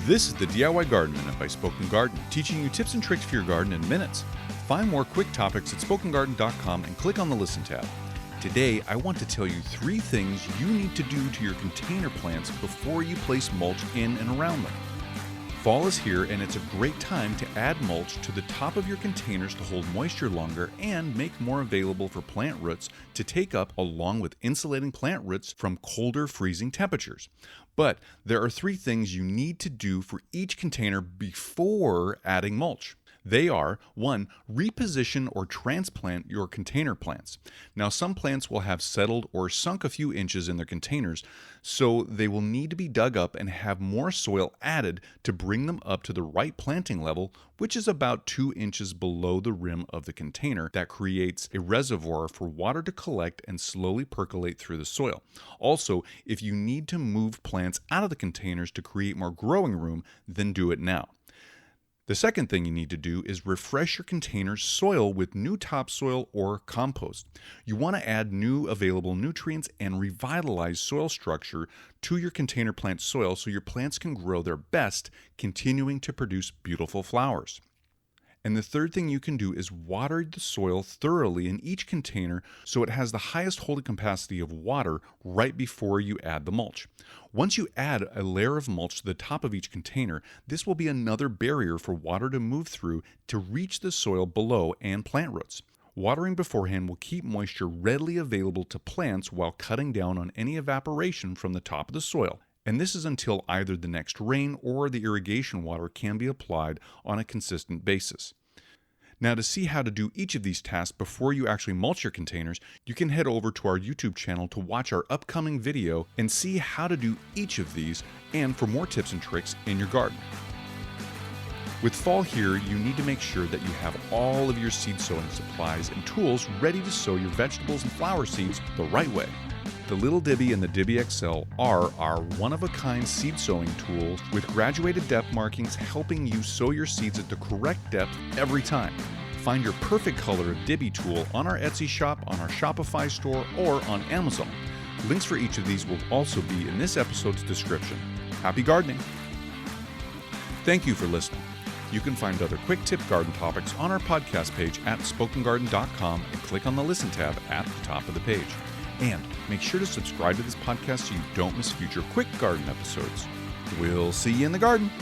This is the DIY Garden Minute by Spoken Garden, teaching you tips and tricks for your garden in minutes. Find more quick topics at spokengarden.com and click on the Listen tab. Today, I want to tell you 3 things you need to do to your container plants before you place mulch in and around them. Fall is here, and it's a great time to add mulch to the top of your containers to hold moisture longer and make more available for plant roots to take up, along with insulating plant roots from colder, freezing temperatures. But there are 3 things you need to do for each container before adding mulch. They are: 1. Reposition or transplant your container plants. Now, some plants will have settled or sunk a few inches in their containers, so they will need to be dug up and have more soil added to bring them up to the right planting level, which is about 2 inches below the rim of the container. That creates a reservoir for water to collect and slowly percolate through the soil. Also, if you need to move plants out of the containers to create more growing room, then do it now. The second thing you need to do is refresh your container's soil with new topsoil or compost. You want to add new available nutrients and revitalize soil structure to your container plant soil so your plants can grow their best, continuing to produce beautiful flowers. And the third thing you can do is water the soil thoroughly in each container so it has the highest holding capacity of water right before you add the mulch. Once you add a layer of mulch to the top of each container, this will be another barrier for water to move through to reach the soil below and plant roots. Watering beforehand will keep moisture readily available to plants while cutting down on any evaporation from the top of the soil. And this is until either the next rain or the irrigation water can be applied on a consistent basis. Now, to see how to do each of these tasks before you actually mulch your containers, you can head over to our YouTube channel to watch our upcoming video and see how to do each of these, and for more tips and tricks in your garden. With fall here, you need to make sure that you have all of your seed sowing supplies and tools ready to sow your vegetables and flower seeds the right way. The Little Dibby and the Dibby XL are our one-of-a-kind seed sowing tools with graduated depth markings helping you sow your seeds at the correct depth every time. Find your perfect color of Dibby tool on our Etsy shop, on our Shopify store, or on Amazon. Links for each of these will also be in this episode's description. Happy gardening! Thank you for listening. You can find other quick tip garden topics on our podcast page at spokengarden.com and click on the Listen tab at the top of the page. And make sure to subscribe to this podcast so you don't miss future quick garden episodes. We'll see you in the garden.